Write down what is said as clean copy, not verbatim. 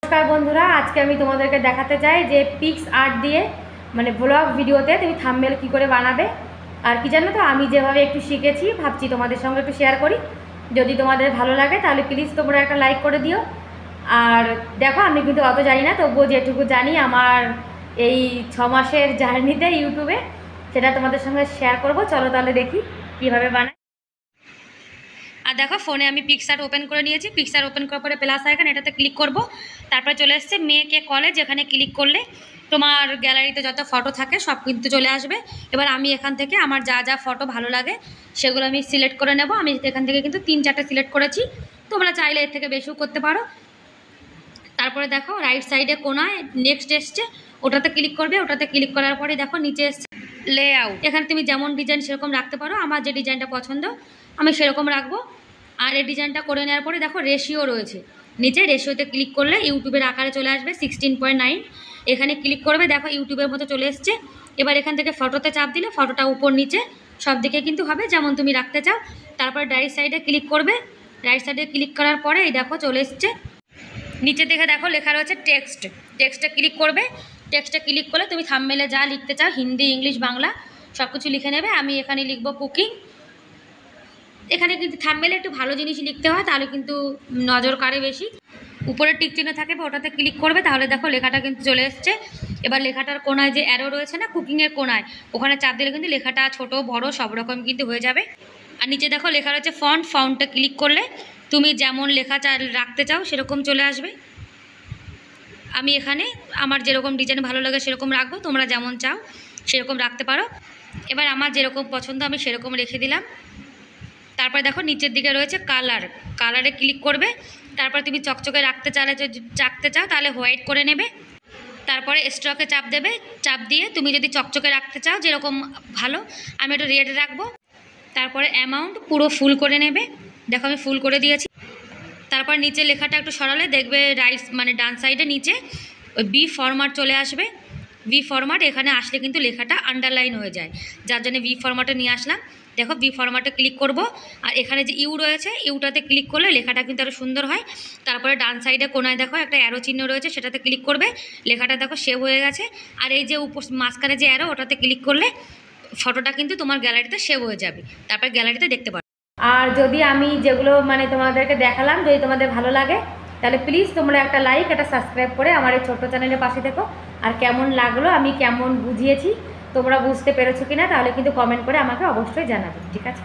নমস্কার বন্ধুরা, আজকে আমি তোমাদেরকে দেখাতে চাই যে পিক্স আর্ট দিয়ে মানে ব্লগ ভিডিওতে তুমি থাম্বনেল কি করে বানাবে। আর কি জানো তো, আমি যেভাবে একটু শিখেছি ভাবছি তোমাদের সঙ্গে একটু শেয়ার করি। যদি তোমাদের ভালো লাগে তাহলে প্লিজ তোমরা একটা লাইক করে দিও। আর দেখো, আমি কিন্তু অত জানি না, তবুও যেটুকু জানি আমার এই 6 মাসের জার্নিতে ইউটিউবে, সেটা তোমাদের সঙ্গে শেয়ার করব। চলো তাহলে দেখি কীভাবে বানাই। আর দেখো, ফোনে আমি পিকচার ওপেন করে নিয়েছি। পিকচার ওপেন করার পরে প্লাস আইকন, এটাতে ক্লিক করব। তারপরে চলে এসছে মেয়েকে কলেজ, এখানে ক্লিক করলে তোমার গ্যালারিতে যত ফটো থাকে সব কিন্তু চলে আসবে। এবার আমি এখান থেকে আমার যা যা ফটো ভালো লাগে সেগুলো আমি সিলেক্ট করে নেব। আমি এখান থেকে কিন্তু 3-4টে সিলেক্ট করেছি, তোমরা চাইলে এর থেকে বেশিও করতে পারো। তারপরে দেখো রাইট সাইডে কোনায় নেক্সট এসছে, ওটাতে ক্লিক করবে। ওটাতে ক্লিক করার পরে দেখো নিচে এসছে লেআউট। এখানে তুমি যেমন ডিজাইন সেরকম রাখতে পারো। আমার যে ডিজাইনটা পছন্দ আমি সেরকম রাখবো। আর এই ডিজাইনটা করে নেওয়ার পরে দেখো রেশিও রয়েছে, নিচে রেশিওতে ক্লিক করলে ইউটিউবের আকারে চলে আসবে 16.9। এখানে ক্লিক করবে, দেখো ইউটিউবের মতো চলে এসছে। এবার এখান থেকে ফটোতে চাপ দিলে ফটোটা উপর নিচে সব দিকে কিন্তু হবে যেমন তুমি রাখতে চাও। তারপর রাইট সাইডে ক্লিক করবে। রাইট সাইডে ক্লিক করার পরে এই দেখো চলে এসছে, নিচে দেখে দেখো লেখা রয়েছে টেক্সট। টেক্সটে ক্লিক করবে। টেক্সটে ক্লিক করলে তুমি থাম্বনেলে যা লিখতে চাও, হিন্দি, ইংলিশ, বাংলা সব কিছু লিখে নেবে। আমি এখানে লিখবো কুকিং। এখানে কিন্তু থাম্বনেলে একটু ভালো জিনিস লিখতে হয়, তাহলে কিন্তু নজর কাড়ে বেশি। উপরে টিক চিহ্ন থাকে, ওটাতে ক্লিক করবে, তাহলে দেখো লেখাটা কিন্তু চলে এসছে। এবার লেখাটার কোনায় যে অ্যারো রয়েছে না, কুকিংয়ের কোনায়, ওখানে চাপ দিলে কিন্তু লেখাটা ছোট বড় সব রকম কিন্তু হয়ে যাবে। আর নিচে দেখো লেখা রয়েছে ফন্ট। ফন্টটা ক্লিক করলে তুমি যেমন লেখা রাখতে চাও সেরকম চলে আসবে। আমি এখানে আমার যেরকম ডিজাইন ভালো লাগে সেরকম রাখবো, তোমরা যেমন চাও সেরকম রাখতে পারো। এবার আমার যেরকম পছন্দ আমি সেরকম রেখে দিলাম। তারপরে দেখো নিচের দিকে রয়েছে কালার। কালারে ক্লিক করবে। তারপর তুমি চকচকে রাখতে চাও তাহলে হোয়াইট করে নেবে। তারপরে স্ট্রোকে চাপ দেবে। চাপ দিয়ে তুমি যদি চকচকে রাখতে চাও যেরকম ভালো, আমি একটু রেড রাখবো। তারপরে অ্যামাউন্ট পুরো ফুল করে নেবে। দেখো আমি ফুল করে দিয়েছি। তারপর নিচে লেখাটা একটু সরালে দেখবে রাইট মানে ডান সাইডে নিচে ওই বি ফরম্যাট চলে আসবে। ভি ফরম্যাট এখানে আসলে কিন্তু লেখাটা আন্ডারলাইন হয়ে যায়, যার জন্য ভি ফরম্যাটে নিয়ে আসলাম। দেখো ভি ফরম্যাটে ক্লিক করব। আর এখানে যে ইউ রয়েছে, ইউটাতে ক্লিক করলে লেখাটা কিন্তু আরও সুন্দর হয়। তারপরে ডান সাইডে কোনায় দেখো একটা অ্যারো চিহ্ন রয়েছে, সেটাতে ক্লিক করবে। লেখাটা দেখো সেভ হয়ে গেছে। আর এই যে উপর মাঝখানে যে অ্যারো, ওটাতে ক্লিক করলে ফটোটা কিন্তু তোমার গ্যালারিতে সেভ হয়ে যাবে। তারপর গ্যালারিতে দেখতে পারো। আর যদি আমি যেগুলো মানে তোমাদেরকে দেখালাম যদি তোমাদের ভালো লাগে তাহলে প্লিজ তোমরা একটা লাইক, একটা সাবস্ক্রাইব করে আমার এই ছোট্ট চ্যানেলের পাশে থেকো। আর কেমন লাগলো, আমি কেমন বুঝিয়েছি, তোমরা বুঝতে পেরেছো কিনা, তাহলে কিন্তু কমেন্ট করে আমাকে অবশ্যই জানাবে, ঠিক আছে?